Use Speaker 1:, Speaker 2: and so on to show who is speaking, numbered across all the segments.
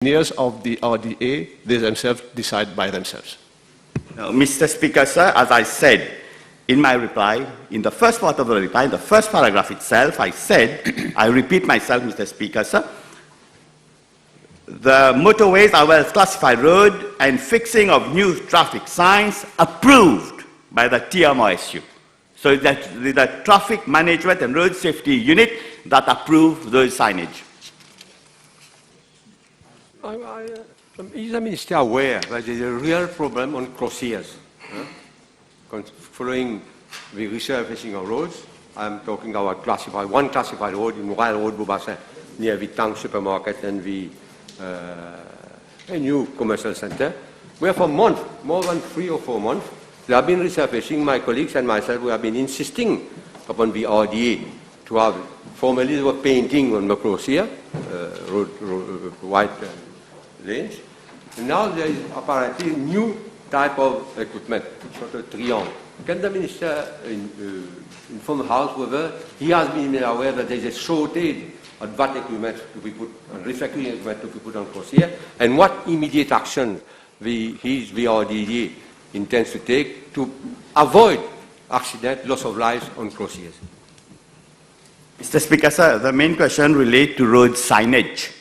Speaker 1: engineers of the RDA, they themselves decide by themselves.
Speaker 2: No, Mr. Speaker, sir, as I said in my reply, in the first part of the reply, in the first paragraph itself, I said, I repeat myself, Mr. Speaker, sir, the motorways are well-classified road and fixing of new traffic signs approved by the TMRSU. So that the Traffic Management and Road Safety Unit that approve those signage.
Speaker 3: Is the Minister aware that there is a real problem on crossers? Following the resurfacing of roads, I'm talking about one classified road in Royal Road, Bubassin, near the Tang supermarket and the a new commercial center, where for months, more than 3 or 4 months, they have been resurfacing. My colleagues and myself, we have been insisting upon the RDA to have, formerly they were painting on the crosser, white lanes. And now there is apparently a new type of equipment, sort of triangle. Can the Minister inform the House whether he has been made aware that there is a shortage of that equipment to be put, refractory equipment to be put on crosser, and what immediate action the RDA intends to take to avoid accident, loss of lives on crossers?
Speaker 2: Mr. Speaker, sir, the main question relates to road signage.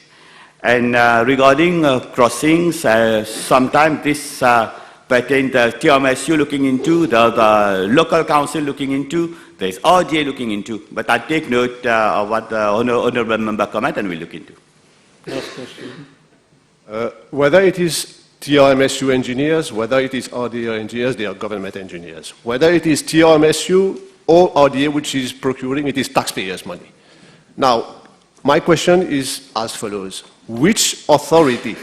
Speaker 2: And regarding crossings, sometimes this pertains to TMSU looking into, the local council looking into, there's RDA looking into. But I take note of what the honourable member comment and we'll look into.
Speaker 1: Last question. Whether it is TRMSU engineers, whether it is RDA engineers, they are government engineers. Whether it is TRMSU or RDA which is procuring, it is taxpayers' money. Now, my question is as follows. Which authority,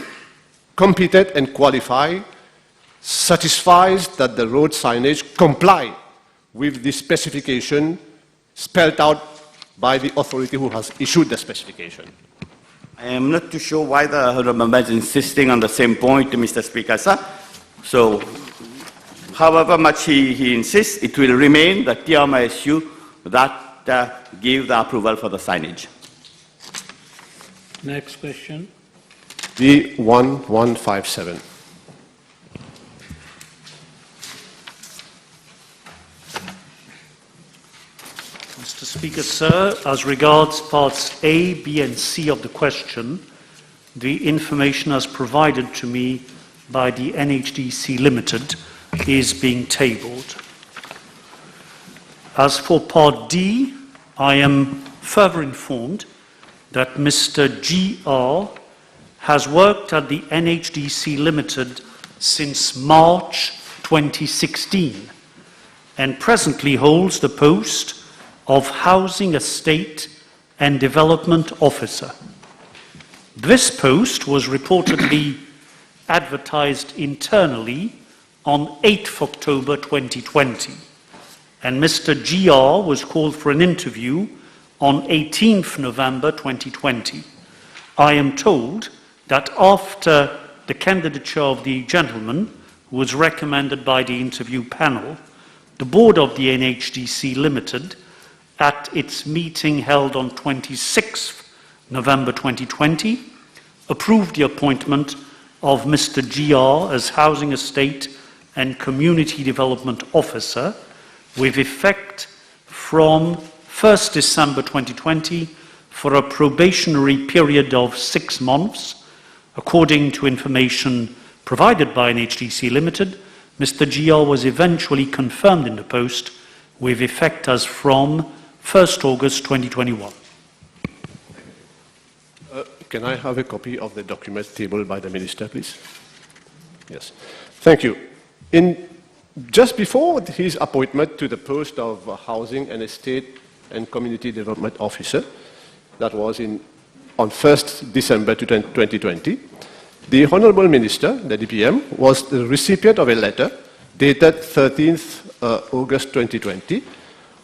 Speaker 1: competent and qualified, satisfies that the road signage comply with the specification spelled out by the authority who has issued the specification?
Speaker 2: I am not too sure why the honourable member is insisting on the same point, Mr. Speaker, sir. So, however much he insists, it will remain the TMSU that give the approval for the signage.
Speaker 4: Next question.
Speaker 1: D1157.
Speaker 4: Mr. Speaker, sir, as regards parts A, B and C of the question, the information as provided to me by the NHDC Limited is being tabled. As for part D, I am further informed that Mr. G.R. has worked at the NHDC Limited since March 2016 and presently holds the post of Housing Estate and Development Officer. This post was reportedly advertised internally on 8th October 2020, and Mr. G.R. was called for an interview on 18th November 2020. I am told that after the candidature of the gentleman was recommended by the interview panel, the board of the NHDC Limited, at its meeting held on 26th November 2020, approved the appointment of Mr. GR as Housing Estate and Community Development Officer with effect from 1st December 2020 for a probationary period of 6 months. According to information provided by NHDC Limited, Mr. GR was eventually confirmed in the post with effect as from 1st August 2021.
Speaker 1: Can I have a copy of the document tabled by the Minister, please? Yes. Thank you. Just before his appointment to the post of Housing and Estate and Community Development Officer, that was on 1st December 2020, the Honourable Minister, the DPM, was the recipient of a letter dated 13th August 2020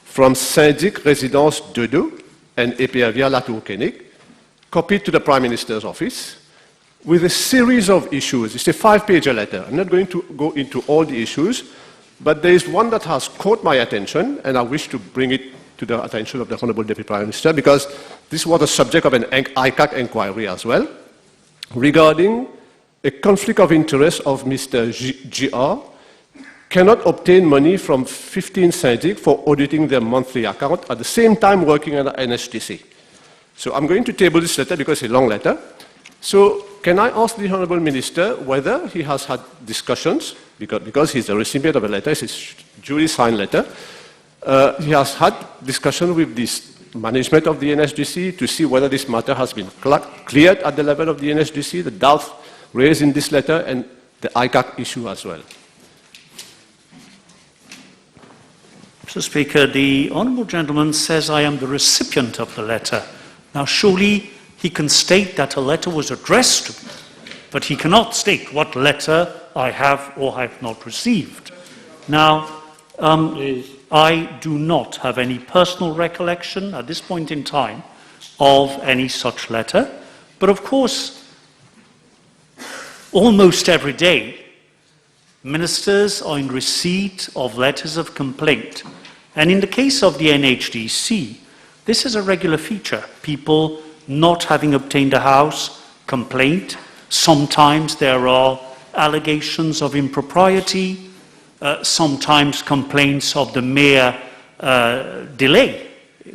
Speaker 1: from Syndic Résidence Dodo and Epervia Latour-Koenig, copied to the Prime Minister's office with a series of issues. It's a 5-page letter. I'm not going to go into all the issues, but there is one that has caught my attention, and I wish to bring it to the attention of the Honourable Deputy Prime Minister, because this was the subject of an ICAC inquiry as well. regarding a conflict of interest of Mr. GR cannot obtain money from 15 syndics for auditing their monthly account at the same time working at NHDC. So I'm going to table this letter because it's a long letter. So can I ask the Honourable Minister whether he has had discussions, because he's the recipient of a letter, it's a duly signed letter, he has had discussion with this management of the NHDC to see whether this matter has been cleared at the level of the NHDC, the doubts raised in this letter, and the ICAC issue as well.
Speaker 4: Mr. Speaker, the Honourable Gentleman says I am the recipient of the letter. Now, surely he can state that a letter was addressed to me, but he cannot state what letter I have or have not received. Now, I do not have any personal recollection at this point in time of any such letter, but of course, almost every day, ministers are in receipt of letters of complaint. And in the case of the NHDC, this is a regular feature. People not having obtained a house, complaint. Sometimes there are allegations of impropriety, sometimes complaints of the mere delay,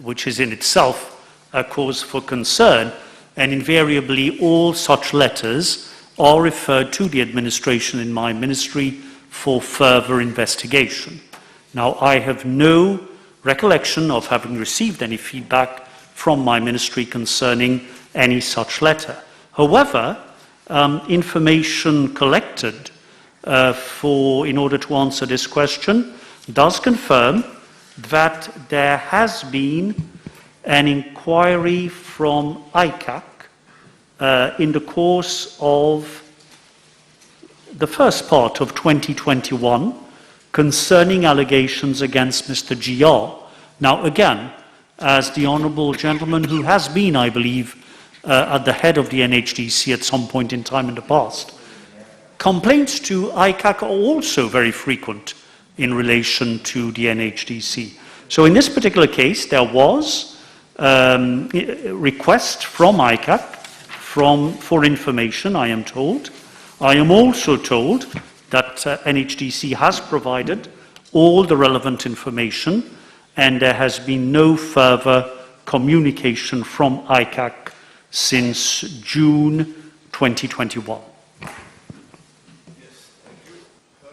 Speaker 4: which is in itself a cause for concern. And invariably, all such letters are referred to the administration in my ministry for further investigation. Now, I have no recollection of having received any feedback from my ministry concerning any such letter. However, information collected in order to answer this question does confirm that there has been an inquiry from ICAC in the course of the first part of 2021 concerning allegations against Mr. GR. Now, again, as the Honourable Gentleman who has been, I believe, at the head of the NHDC at some point in time in the past, complaints to ICAC are also very frequent in relation to the NHDC. So in this particular case, there was a request from ICAC for information, I am told. I am also told that NHDC has provided all the relevant information, and there has been no further communication from ICAC since June 2021.
Speaker 1: Yes, thank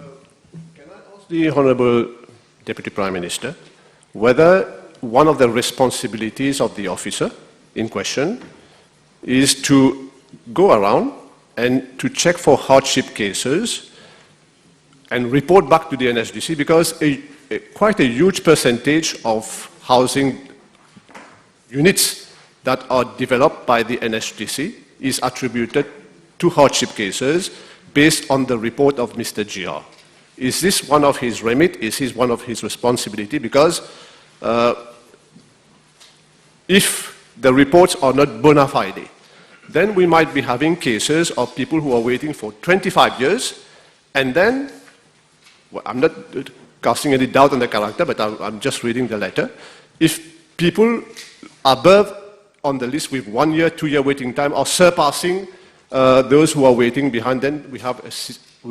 Speaker 1: you. Can I ask the Honourable Deputy Prime Minister whether one of the responsibilities of the officer in question is to go around and to check for hardship cases and report back to the NHDC, because quite a huge percentage of housing units that are developed by the NHDC is attributed to hardship cases based on the report of Mr. GR. Is this one of his remit? Is this one of his responsibility? Because if the reports are not bona fide, then we might be having cases of people who are waiting for 25 years, and then, well, I'm not casting any doubt on the character, but I'm just reading the letter. If people above on the list with 1 year, 2 year waiting time are surpassing those who are waiting behind, then we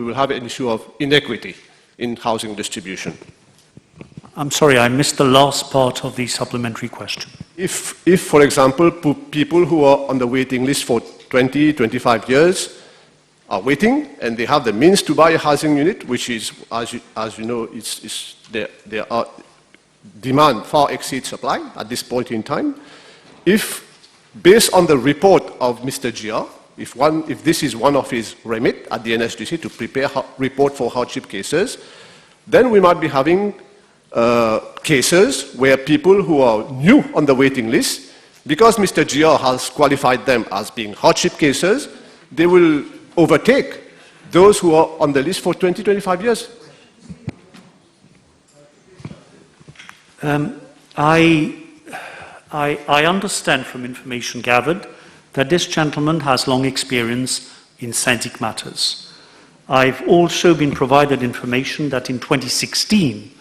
Speaker 1: will have an issue of inequity in housing distribution.
Speaker 4: I'm sorry, I missed the last part of the supplementary question.
Speaker 1: If, for example, people who are on the waiting list for 20, 25 years are waiting and they have the means to buy a housing unit, which is, as you know, there are demand far exceeds supply at this point in time. If, based on the report of Mr. GR, if this is one of his remit at the NHDC to prepare report for hardship cases, then we might be having cases where people who are new on the waiting list, because Mr. GR has qualified them as being hardship cases, they will overtake those who are on the list for 20, 25 years.
Speaker 4: I understand from information gathered that this gentleman has long experience in syndic matters. I've also been provided information that in 2016,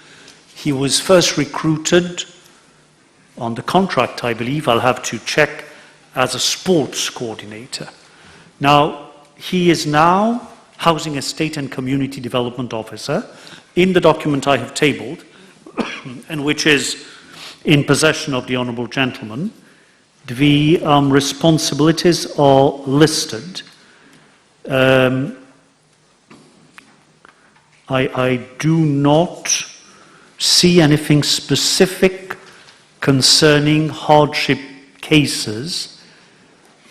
Speaker 4: he was first recruited on the contract, I believe, I'll have to check, as a sports coordinator. Now, he is now Housing Estate and Community Development Officer in the document I have tabled, and which is in possession of the Honourable Gentleman. The responsibilities are listed. I do not see anything specific concerning hardship cases,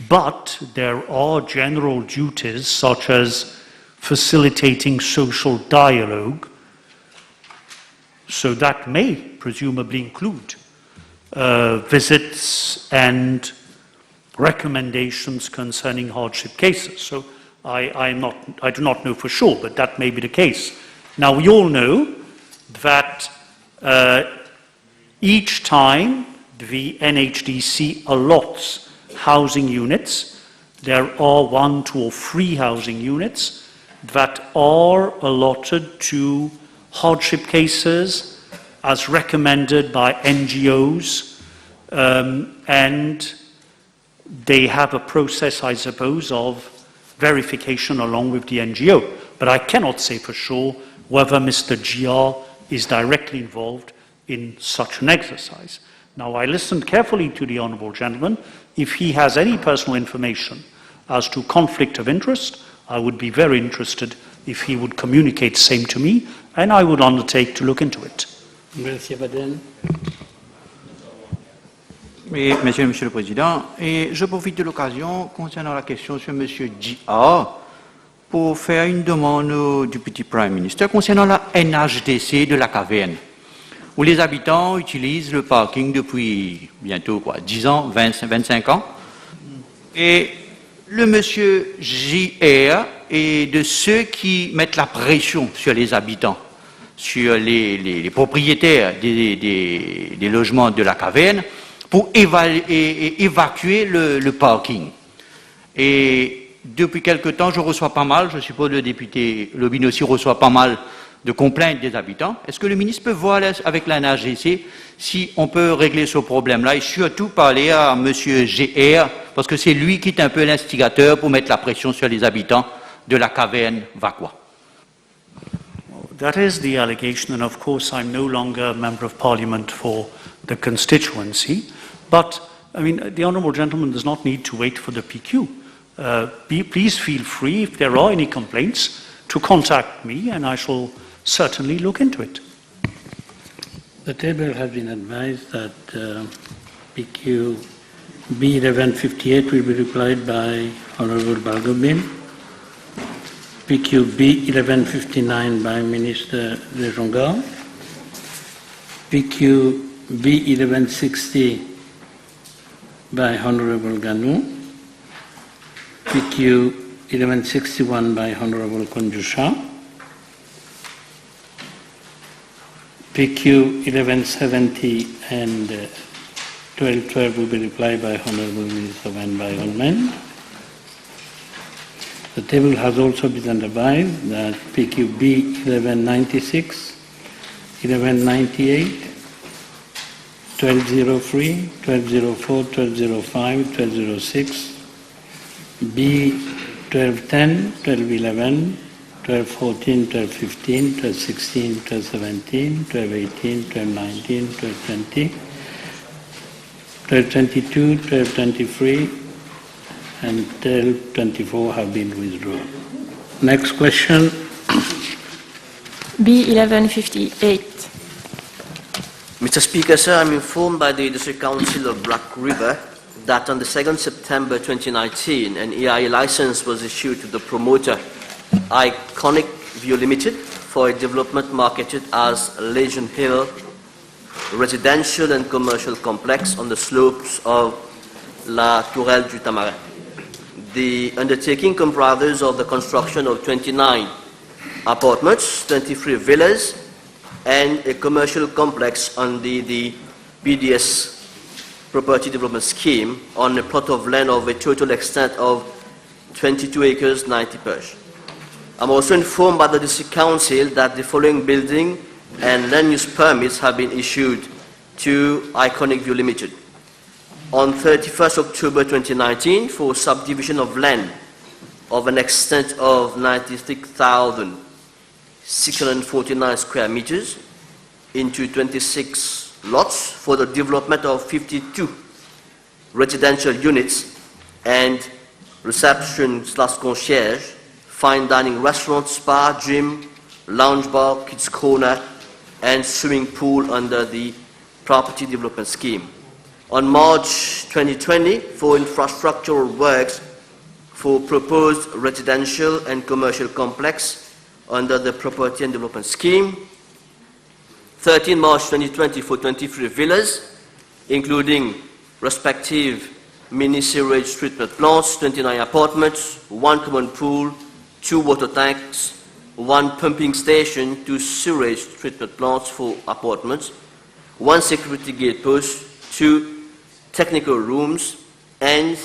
Speaker 4: but there are general duties such as facilitating social dialogue, so that may presumably include visits and recommendations concerning hardship cases. So I do not know for sure, but that may be the case. Now, we all know that each time the NHDC allots housing units, there are 1, 2, or 3 housing units that are allotted to hardship cases as recommended by NGOs, and they have a process, I suppose, of verification along with the NGO. But I cannot say for sure whether Mr. GR is directly involved in such an exercise. Now, I listened carefully to the Honourable Gentleman. If he has any personal information as to conflict of interest, I would be very interested if he would communicate same to me, and I would undertake to look into it.
Speaker 5: Merci, Baden.
Speaker 6: Oui, Monsieur le Président, et je profite de l'occasion concernant la question sur Monsieur G.A. pour faire une demande au Deputy Prime Minister concernant la NHDC de la caverne, où les habitants utilisent le parking depuis bientôt 10 ans, 25 ans, et le Monsieur J.R. est de ceux qui mettent la pression sur les habitants, sur les propriétaires des logements de la caverne, pour évacuer le parking. Et depuis quelque temps, je reçois pas mal, je suppose le député Lobin aussi reçoit pas mal de complaintes des habitants. Est-ce que le ministre peut voir avec la NHDC si on peut régler ce problème-là et surtout parler à M. GR, parce que c'est lui qui est un peu l'instigateur pour mettre la pression sur les habitants de la caverne Vacquois.
Speaker 4: That is the allegation, and of course I'm no longer a member of Parliament for the constituency, but I mean, the Honourable Gentleman does not need to wait for the PQ. Please feel free, if there are any complaints, to contact me, and I shall certainly look into it.
Speaker 5: The table has been advised that PQ B1158 will be replied by Honourable Balgobin, PQ B1159 by Minister Lejonga, PQ B1160 by Honourable Ganou, PQ 1161 by Honourable Konjusha, PQ 1170 and 1212 will be replied by Honourable Minister of Environment. The table has also been advised that PQ B 1196, 1198, 1203, 1204, 1205, 1206, B 1210, 1211, 1214, 1215, 1216, 1217, 1218, 1219, 1220, 1222, 1223, and 1224 have been withdrawn. Next question.
Speaker 7: B1158.
Speaker 8: Mr. Speaker, sir, I'm informed by the District Council of Black River that on the 2nd September 2019, an EIA license was issued to the promoter, Iconic View Limited, for a development marketed as Legion Hill residential and commercial complex on the slopes of La Tourelle du Tamarin. The undertaking comprises of the construction of 29 apartments, 23 villas, and a commercial complex under the BDS Property Development Scheme on a plot of land of a total extent of 22 acres, 90 pers. I'm also informed by the District Council that the following building and land use permits have been issued to Iconic View Limited. On 31st October 2019, for subdivision of land of an extent of 96,649 square meters into 26 lots for the development of 52 residential units and reception/concierge, fine dining restaurant, spa, gym, lounge bar, kids corner, and swimming pool under the property development scheme. On March 2020, for infrastructural works for proposed residential and commercial complex under the property and development scheme. 13 March 2020 for 23 villas, including respective mini sewage treatment plants, 29 apartments, 1 common pool, 2 water tanks, 1 pumping station, 2 sewage treatment plants for apartments, 1 security gate post, 2 technical rooms, and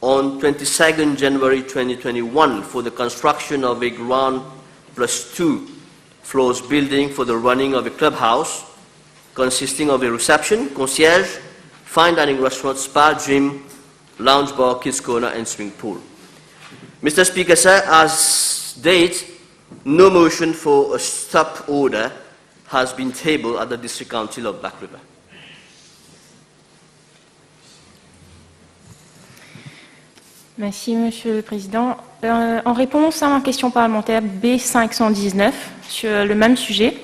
Speaker 8: on 22nd January 2021 for the construction of a ground plus 2 floors building for the running of a clubhouse consisting of a reception, concierge, fine dining restaurant, spa, gym, lounge bar, kids corner, and swimming pool. Mr. Speaker, sir, as date, no motion for a stop order has been tabled at the District Council of Black River.
Speaker 7: Merci, Monsieur le Président. En réponse à ma question parlementaire B519 sur le même sujet,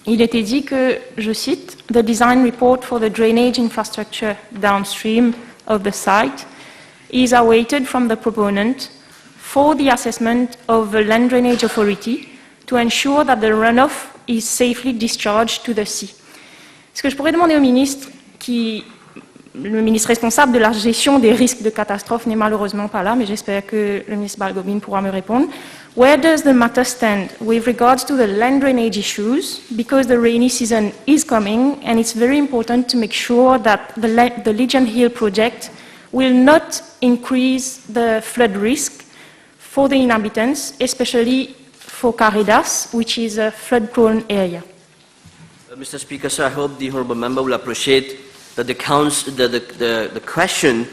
Speaker 7: il était dit que, je cite, « The design report for the drainage infrastructure downstream of the site is awaited from the proponent for the assessment of the Land Drainage Authority to ensure that the runoff is safely discharged to the sea ». Est-ce que je pourrais demander au ministre le ministre responsable de la gestion des risques de catastrophe n'est malheureusement pas là, mais j'espère que le ministre Balgobin pourra me répondre. Where does the matter stand with regards to the land drainage issues? Because the rainy season is coming, and it's very important to make sure that the Legion Hill project will not increase the flood risk for the inhabitants, especially for Caridas, which is a flood-prone area.
Speaker 8: Mr. Speaker, sir, I hope the honourable member will appreciate that the question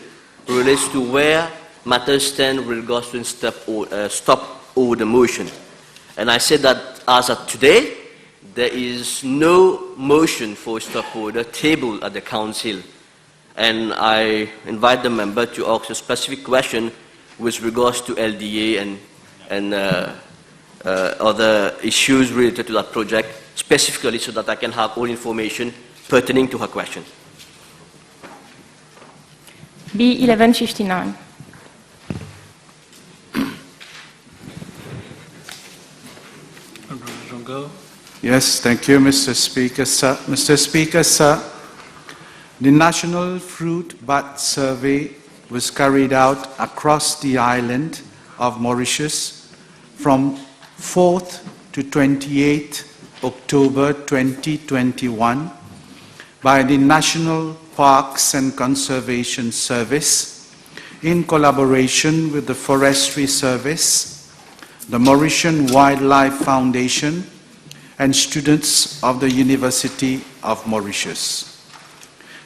Speaker 8: relates to where matters stand with regards to stop order motion. And I said that as of today, there is no motion for stop order tabled at the Council. And I invite the member to ask a specific question with regards to LDA and other issues related to that project, specifically so that I can have all information pertaining to her question.
Speaker 7: B1159.
Speaker 9: Yes, thank you, Mr. Speaker, sir. Mr. Speaker, sir, the National Fruit Bat Survey was carried out across the island of Mauritius from 4th to 28th October 2021 by the National Parks and Conservation Service in collaboration with the Forestry Service, the Mauritian Wildlife Foundation, and students of the University of Mauritius.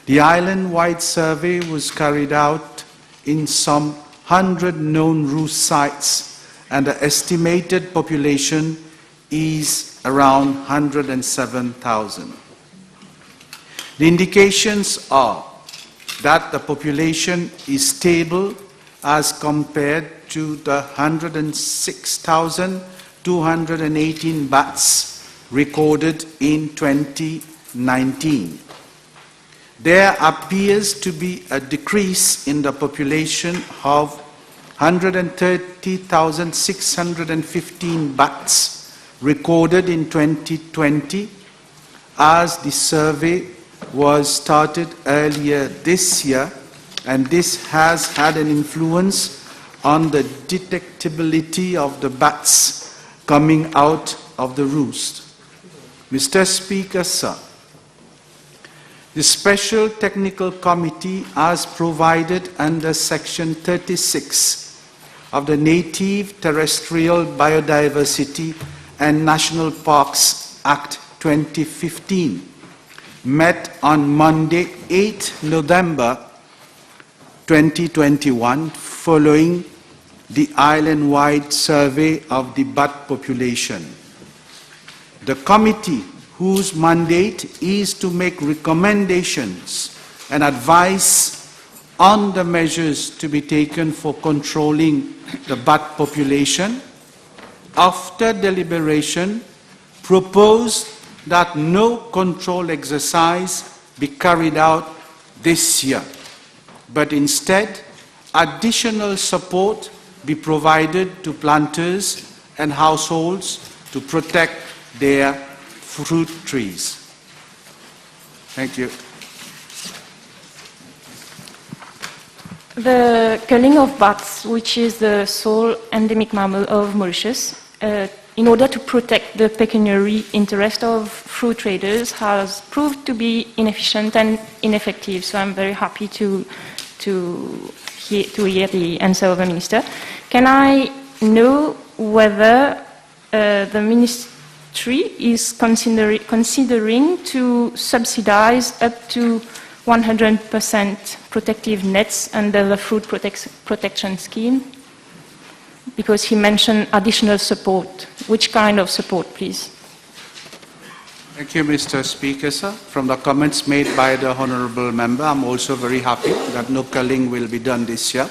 Speaker 9: The island-wide survey was carried out in some 100 known roost sites, and the estimated population is around 107,000. The indications are that the population is stable as compared to the 106,218 bats recorded in 2019. There appears to be a decrease in the population of 130,615 bats recorded in 2020, as the survey was started earlier this year, and this has had an influence on the detectability of the bats coming out of the roost. Mr. Speaker, sir, the Special Technical Committee, as provided under Section 36 of the Native Terrestrial Biodiversity and National Parks Act 2015, met on Monday, 8 November 2021, following the island-wide survey of the bat population. The committee, whose mandate is to make recommendations and advice on the measures to be taken for controlling the bat population, after deliberation, proposed that no control exercise be carried out this year, but instead additional support be provided to planters and households to protect their fruit trees. Thank you.
Speaker 7: The culling of bats, which is the sole endemic mammal of Mauritius, in order to protect the pecuniary interest of fruit traders, has proved to be inefficient and ineffective. So I'm very happy to hear the answer of the Minister. Can I know whether the Ministry is considering to subsidize up to 100% protective nets under the fruit protection scheme? Because he mentioned additional support. Which kind of support, please?
Speaker 9: Thank you, Mr. Speaker, sir. From the comments made by the Honourable Member, I'm also very happy that no culling will be done this year.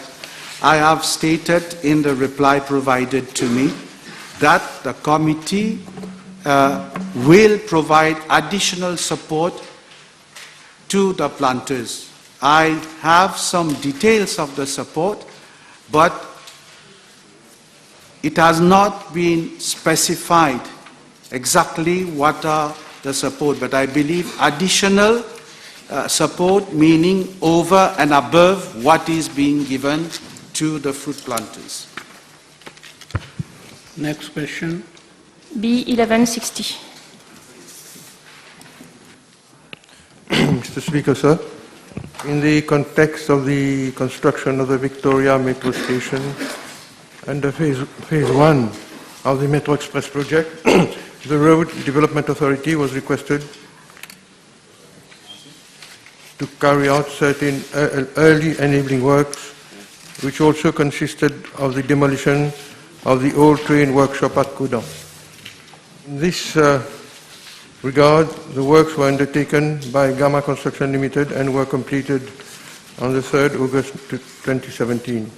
Speaker 9: I have stated in the reply provided to me that the committee will provide additional support to the planters. I have some details of the support, but it has not been specified exactly what are the support, but I believe additional support, meaning over and above what is being given to the fruit planters.
Speaker 5: Next question.
Speaker 7: B1160.
Speaker 10: Mr. Speaker, sir, in the context of the construction of the Victoria Metro Station under phase 1 of the Metro Express project, the Road Development Authority was requested to carry out certain early enabling works, which also consisted of the demolition of the old train workshop at Coudan. In this regard, the works were undertaken by Gamma Construction Limited and were completed on the 3rd August 2017.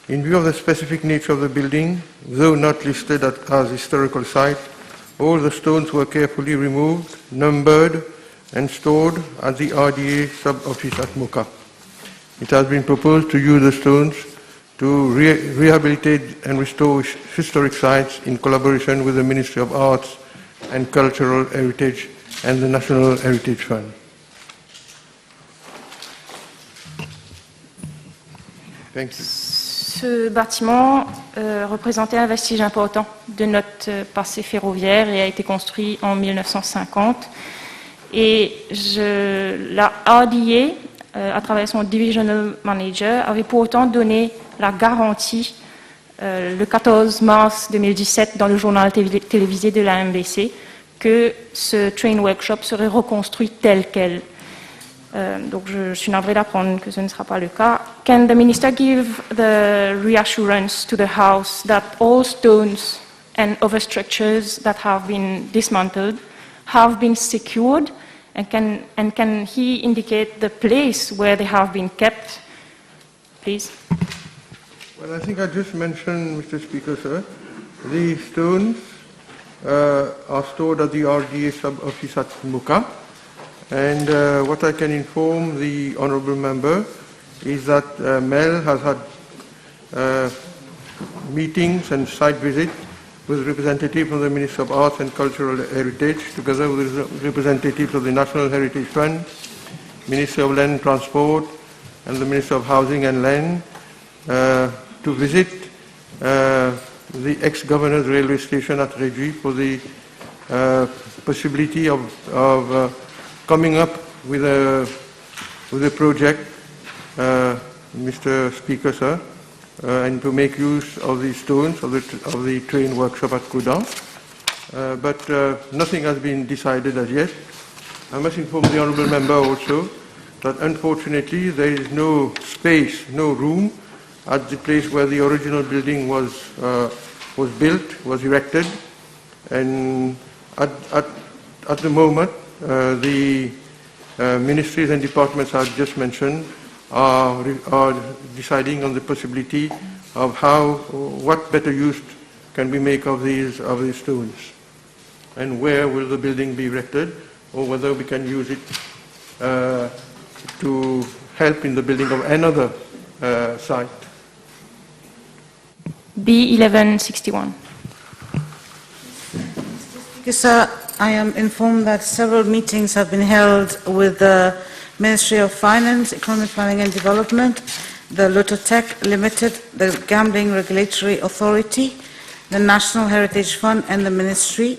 Speaker 10: In view of the specific nature of the building, though not listed as historical site, all the stones were carefully removed, numbered, and stored at the RDA sub-office at Moka. It has been proposed to use the stones to rehabilitate and restore historic sites in collaboration with the Ministry of Arts and Cultural Heritage and the National Heritage Fund. Thank you.
Speaker 7: Ce bâtiment représentait un vestige important de notre passé ferroviaire et a été construit en 1950. Et la RDA, à travers son Divisional Manager, avait pour autant donné la garantie le 14 mars 2017 dans le journal télévisé de la MBC que ce train workshop serait reconstruit tel quel. Donc je suis navrée d'apprendre que ce ne sera pas le cas. Can the Minister give the reassurance to the House that all stones and other structures that have been dismantled have been secured, and can he indicate the place where they have been kept, please?
Speaker 10: Well, I think I just mentioned, Mr. Speaker, sir, the stones are stored at the RDA sub-office at Moka. And what I can inform the Honourable Member is that MEL has had meetings and site visits with representatives from the Ministry of Arts and Cultural Heritage, together with representatives of the National Heritage Fund, Ministry of Land and Transport, and the Ministry of Housing and Land, to visit the ex-governor's railway station at Reggie for the possibility of coming up with a project, Mr. Speaker, sir, and to make use of the stones of the train workshop at Coudan. But nothing has been decided as yet. I must inform the Honourable Member also that unfortunately there is no space, no room at the place where the original building was built, was erected. And at the moment, the ministries and departments I've just mentioned are deciding on the possibility of what better use can we make of these stones, and where will the building be erected, or whether we can use it to help in the building of another site.
Speaker 7: B1161.
Speaker 11: Yes, sir. I am informed that several meetings have been held with the Ministry of Finance, Economic Planning and Development, the Lototech Limited, the Gambling Regulatory Authority, the National Heritage Fund, and the Ministry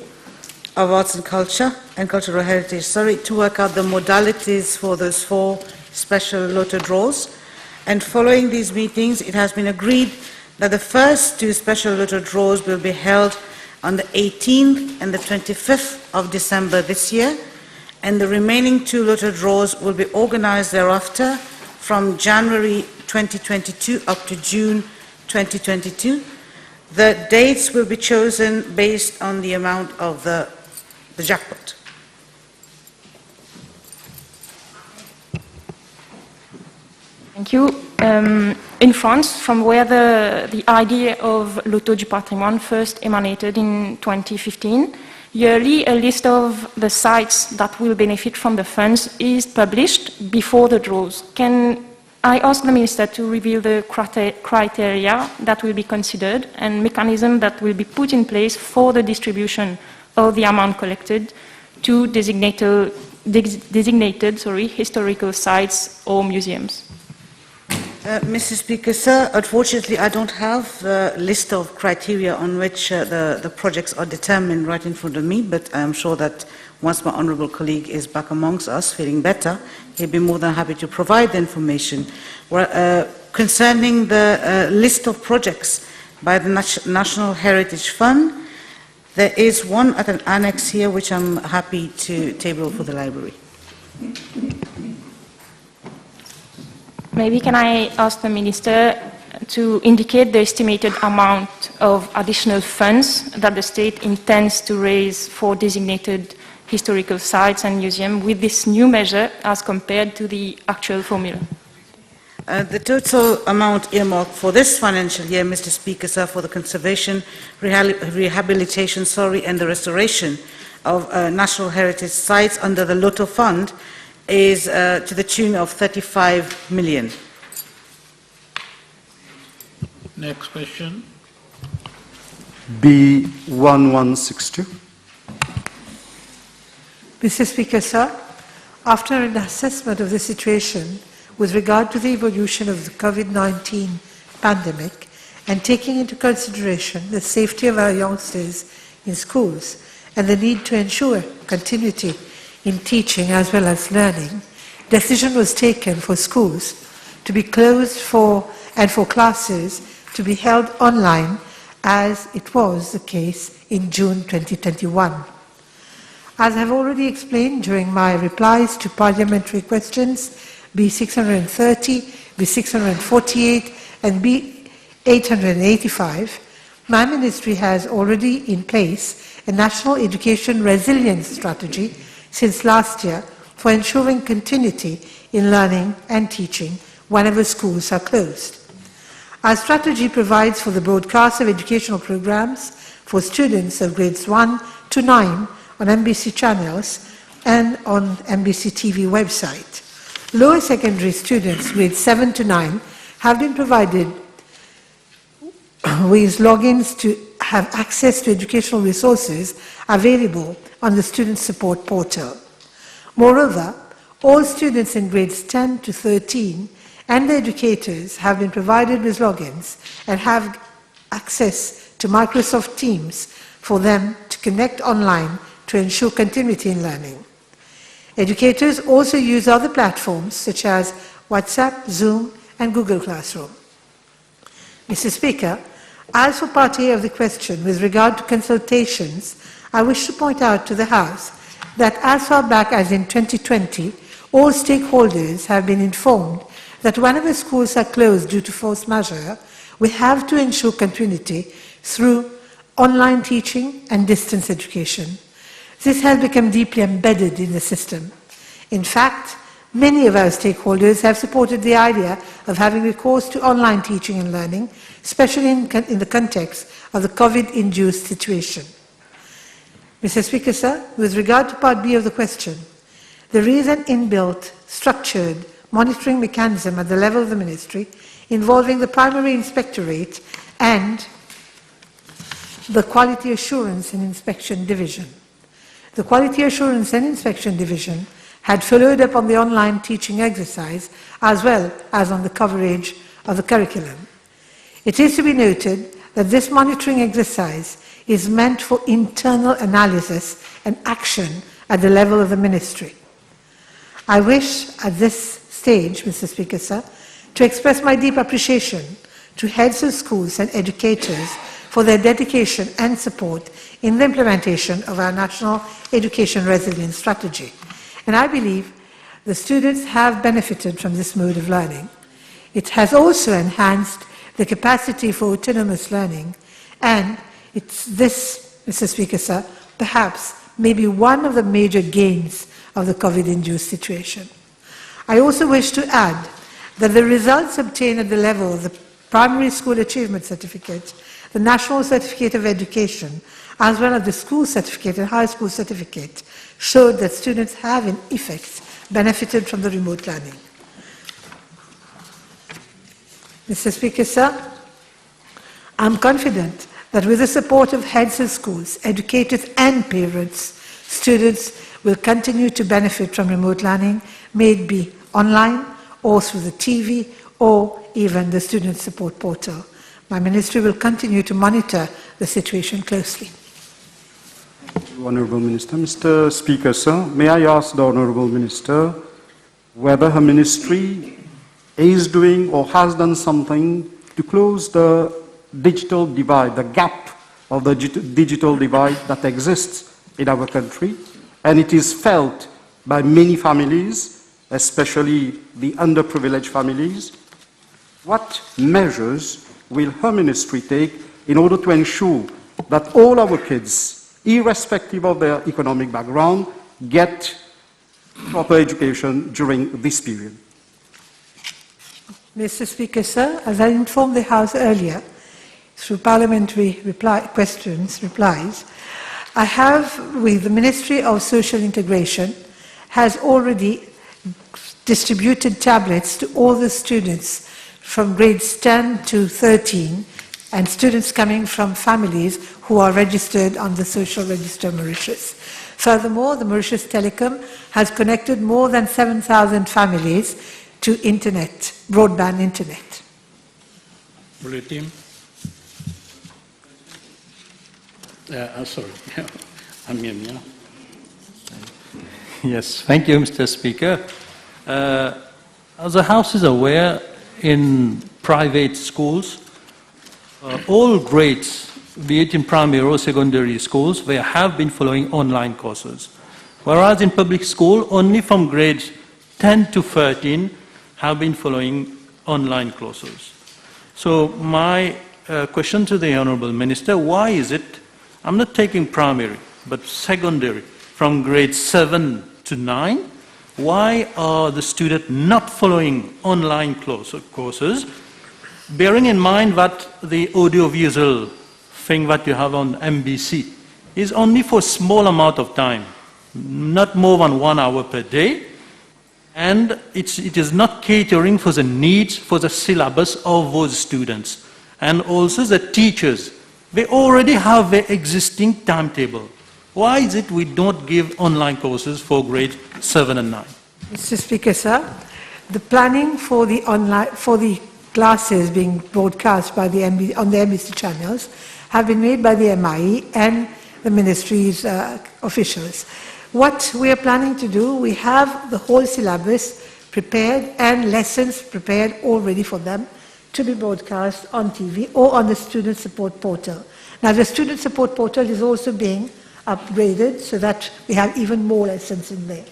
Speaker 11: of Arts and Culture and Cultural Heritage, to work out the modalities for those 4 special Lotto draws. And following these meetings, it has been agreed that the first 2 special Lotto draws will be held on the 18th and the 25th of December this year, and the remaining 2 Lotto draws will be organized thereafter from January 2022 up to June 2022. The dates will be chosen based on the amount of the jackpot.
Speaker 7: Thank you. In France, from where the idea of Loto du Patrimoine first emanated in 2015, yearly a list of the sites that will benefit from the funds is published before the draws. Can I ask the Minister to reveal the criteria that will be considered and mechanism that will be put in place for the distribution of the amount collected to designated historical sites or museums?
Speaker 11: Mr. Speaker, sir, unfortunately I don't have the list of criteria on which the projects are determined right in front of me, but I am sure that once my honourable colleague is back amongst us, feeling better, he'll be more than happy to provide the information. Concerning the list of projects by the National Heritage Fund, there is one at an annex here which I'm happy to table for the library.
Speaker 7: Maybe can I ask the Minister to indicate the estimated amount of additional funds that the state intends to raise for designated historical sites and museums with this new measure as compared to the actual formula?
Speaker 11: The total amount earmarked for this financial year, Mr. Speaker, sir, for the conservation, rehabilitation, and the restoration of national heritage sites under the Lotto Fund is to the tune of 35 million.
Speaker 12: Next question. B1162.
Speaker 13: Mr. Speaker, sir, after an assessment of the situation with regard to the evolution of the COVID-19 pandemic and taking into consideration the safety of our youngsters in schools and the need to ensure continuity in teaching as well as learning, decision was taken for schools to be closed and for classes to be held online as it was the case in June 2021. As I have already explained during my replies to parliamentary questions B630, B648 and B885, my ministry has already in place a national education resilience strategy since last year for ensuring continuity in learning and teaching whenever schools are closed. Our strategy provides for the broadcast of educational programs for students of grades 1 to 9 on MBC channels and on MBC TV website. Lower secondary students grades 7 to 9 have been provided with logins to have access to educational resources available on the Student Support Portal. Moreover, all students in grades 10 to 13 and the educators have been provided with logins and have access to Microsoft Teams for them to connect online to ensure continuity in learning. Educators also use other platforms such as WhatsApp, Zoom, and Google Classroom. Mr. Speaker, as for part A of the question with regard to consultations, I wish to point out to the House that as far back as in 2020, all stakeholders have been informed that whenever schools are closed due to force majeure, we have to ensure continuity through online teaching and distance education. This has become deeply embedded in the system. In fact, many of our stakeholders have supported the idea of having recourse to online teaching and learning, especially in the context of the COVID-induced situation. Mr. Speaker, sir, with regard to Part B of the question, there is an inbuilt, structured monitoring mechanism at the level of the Ministry involving the Primary Inspectorate and the Quality Assurance and Inspection Division. The Quality Assurance and Inspection Division had followed up on the online teaching exercise as well as on the coverage of the curriculum. It is to be noted that this monitoring exercise is meant for internal analysis and action at the level of the Ministry. I wish at this stage, Mr. Speaker, sir, to express my deep appreciation to heads of schools and educators for their dedication and support in the implementation of our National Education Resilience Strategy. And I believe the students have benefited from this mode of learning. It has also enhanced the capacity for autonomous learning, and it's this, Mr. Speaker, sir, perhaps maybe one of the major gains of the COVID-induced situation. I also wish to add that the results obtained at the level of the Primary School Achievement Certificate, the National Certificate of Education, as well as the School Certificate and High School Certificate, showed that students have, in effect, benefited from the remote learning. Mr. Speaker, sir, I'm confident that with the support of heads of schools, educators and parents, students will continue to benefit from remote learning, may it be online or through the TV or even the student support portal. My ministry will continue to monitor the situation closely.
Speaker 12: Honourable Minister. Mr. Speaker, sir, may I ask the Honourable Minister whether her ministry is doing or has done something to close the digital divide, the gap of the digital divide that exists in our country, and it is felt by many families, especially the underprivileged families. What measures will her ministry take in order to ensure that all our kids, irrespective of their economic background, get proper education during this period?
Speaker 13: Mr. Speaker, sir, as I informed the House earlier, through parliamentary replies, I have, with the Ministry of Social Integration, has already distributed tablets to all the students from grades 10 to 13 and students coming from families who are registered on the Social Register Mauritius. Furthermore, the Mauritius Telecom has connected more than 7,000 families to internet, broadband internet.
Speaker 12: Bulletin. Sorry.
Speaker 14: Yes, thank you, Mr. Speaker. As the House is aware, in private schools, all grades, be it in primary or secondary schools, they have been following online courses. Whereas in public school, only from grades 10 to 13 have been following online courses. So my question to the Honourable Minister, why is it, I'm not taking primary, but secondary, from grades 7 to 9, why are the students not following online courses, bearing in mind that the audiovisual thing that you have on MBC is only for a small amount of time, not more than 1 hour per day, and it is not catering for the needs for the syllabus of those students. And also the teachers, they already have their existing timetable. Why is it we don't give online courses for grade 7 and 9?
Speaker 13: Mr. Speaker, sir, the planning for the classes being broadcast by on the MBC channels have been made by the MIE and the ministry's officials. What we are planning to do, we have the whole syllabus prepared and lessons prepared already for them to be broadcast on TV or on the student support portal. Now, the student support portal is also being upgraded so that we have even more lessons in there.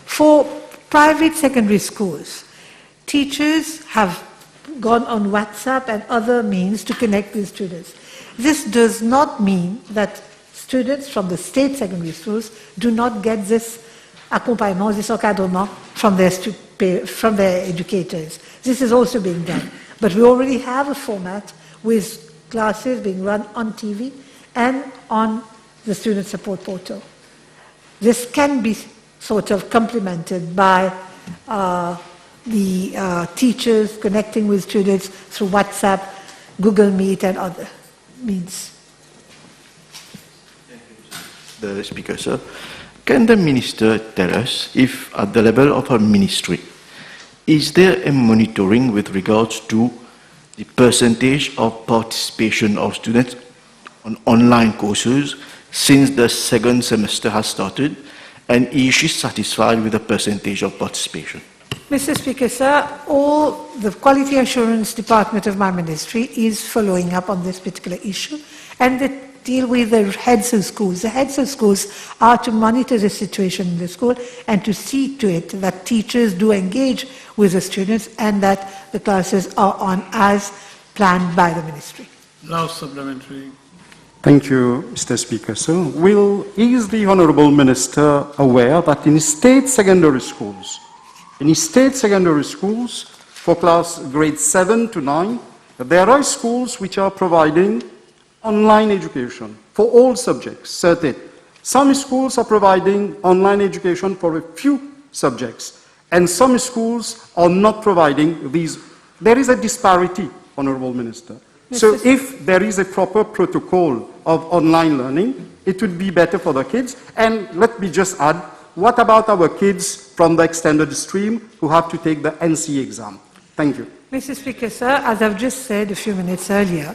Speaker 13: For private secondary schools, teachers have gone on WhatsApp and other means to connect with students. This does not mean that students from the state secondary schools do not get this accompagnement, this encadrement from their educators. This is also being done. But we already have a format with classes being run on TV and on the student support portal. This can be sort of complemented by the teachers connecting with students through WhatsApp, Google Meet and other means.
Speaker 15: The Speaker, sir. Can the Minister tell us if at the level of her ministry, is there a monitoring with regards to the percentage of participation of students on online courses since the second semester has started, and is she satisfied with the percentage of participation?
Speaker 13: Mr. Speaker, sir, all the Quality Assurance Department of my ministry is following up on this particular issue, and they deal with the heads of schools. The heads of schools are to monitor the situation in the school and to see to it that teachers do engage with the students and that the classes are on as planned by the ministry.
Speaker 5: Last supplementary.
Speaker 12: Thank you, Mr. Speaker. So, is the Honourable Minister aware that in state secondary schools, for class grades 7 to 9, there are schools which are providing online education for all subjects, certain. Some schools are providing online education for a few subjects, and some schools are not providing these. There is a disparity, Honourable Minister. So if there is a proper protocol of online learning, it would be better for the kids. And let me just add, what about our kids from the extended stream who have to take the NC exam? Thank you.
Speaker 13: Mr. Speaker, sir, as I've just said a few minutes earlier,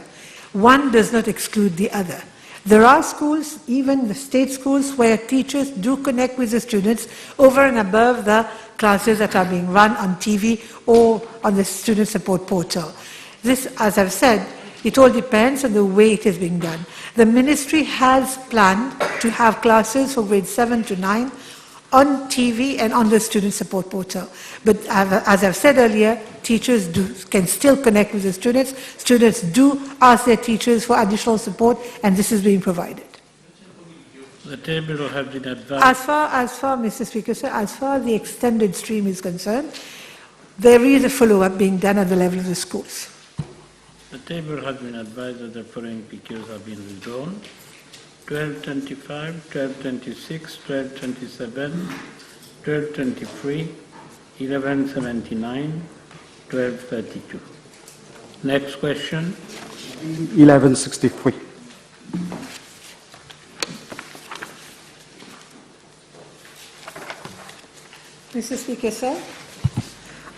Speaker 13: one does not exclude the other. There are schools, even the state schools, where teachers do connect with the students over and above the classes that are being run on TV or on the student support portal. This, as I've said, it all depends on the way it is being done. The ministry has planned to have classes for grades 7 to 9 on TV and on the student support portal. But as I've said earlier, teachers can still connect with the students. Students do ask their teachers for additional support, and this is being provided.
Speaker 5: The table has been advised.
Speaker 13: As far, Mr. Speaker, sir, as far as the extended stream is concerned, there is a follow-up being done at the level of the schools.
Speaker 5: The table has been advised that the following PQs have been withdrawn. 1225, 1226, 1227, 1223, 1179, 1232. Next question.
Speaker 12: 1163.
Speaker 13: Mr. Speaker, sir,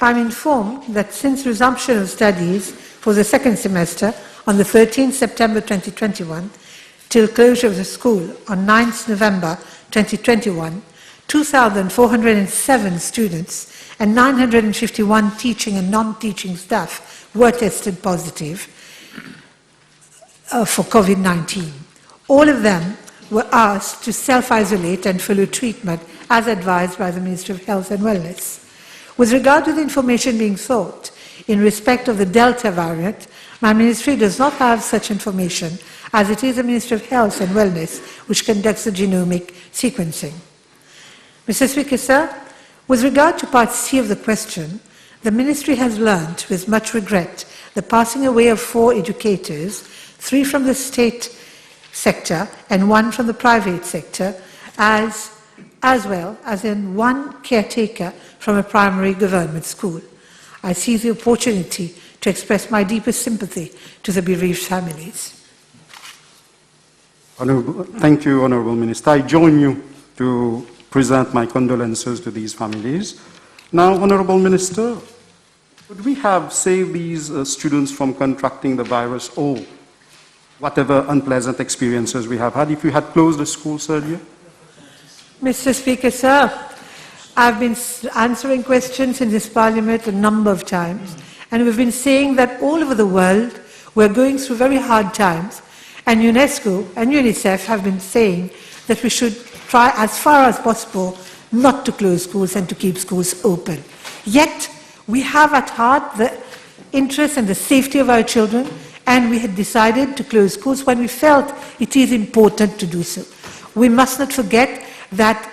Speaker 13: I'm informed that since resumption of studies for the second semester on the 13th September 2021 till closure of the school on 9th November 2021, 2,407 students and 951 teaching and non-teaching staff were tested positive for COVID-19. All of them were asked to self-isolate and follow treatment as advised by the Ministry of Health and Wellness. With regard to the information being sought in respect of the Delta variant, my ministry does not have such information, as it is the Ministry of Health and Wellness which conducts the genomic sequencing. Mr. Speaker, sir, with regard to part C of the question, the ministry has learnt with much regret the passing away of 4 educators, 3 from the state sector and 1 from the private sector, as well as in 1 caretaker from a primary government school. I seize the opportunity to express my deepest sympathy to the bereaved families.
Speaker 12: Thank you, Honourable Minister. I join you to present my condolences to these families. Now, Honourable Minister, could we have saved these students from contracting the virus or whatever unpleasant experiences we have had if we had closed the schools earlier?
Speaker 13: Mr. Speaker, sir, I've been answering questions in this Parliament a number of times, and we've been saying that all over the world we're going through very hard times, and UNESCO and UNICEF have been saying that we should try as far as possible not to close schools and to keep schools open. Yet, We have at heart the interest and the safety of our children, and we had decided to close schools when we felt it is important to do so. We must not forget that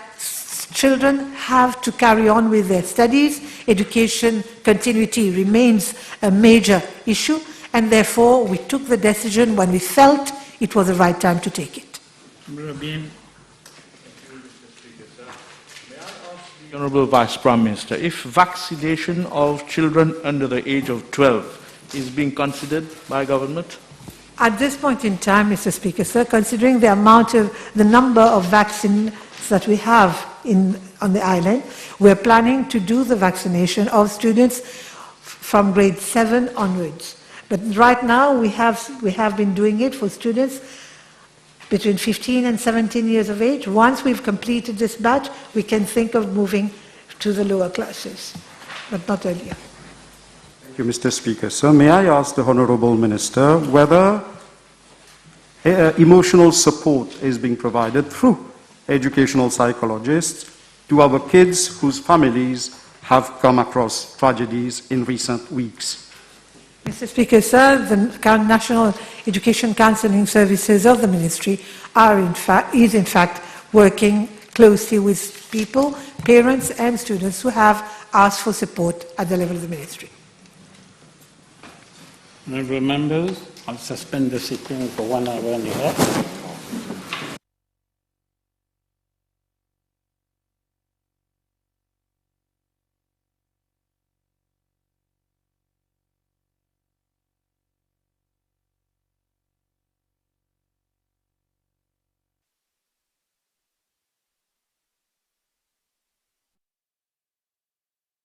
Speaker 13: children have to carry on with their studies. Education continuity remains a major issue, and therefore we took the decision when we felt it was the right time to take it.
Speaker 16: The Honourable Vice Prime Minister, if vaccination of children under the age of 12 is being considered by government?
Speaker 13: At this point in time, Mr. Speaker, sir, considering the number of vaccines that we have on the island, we're planning to do the vaccination of students from grade 7 onwards. But right now, we have been doing it for students between 15 and 17 years of age. Once we've completed this batch, we can think of moving to the lower classes, but not earlier.
Speaker 12: Thank you, Mr. Speaker. Sir, may I ask the Honourable Minister whether emotional support is being provided through educational psychologists to our kids whose families have come across tragedies in recent weeks?
Speaker 13: Mr. Speaker, sir, the National Education Counselling Services of the Ministry is in fact working closely with people, parents and students who have asked for support at the level of the Ministry.
Speaker 5: Honourable members, I'll suspend the sitting for 1 hour and a half.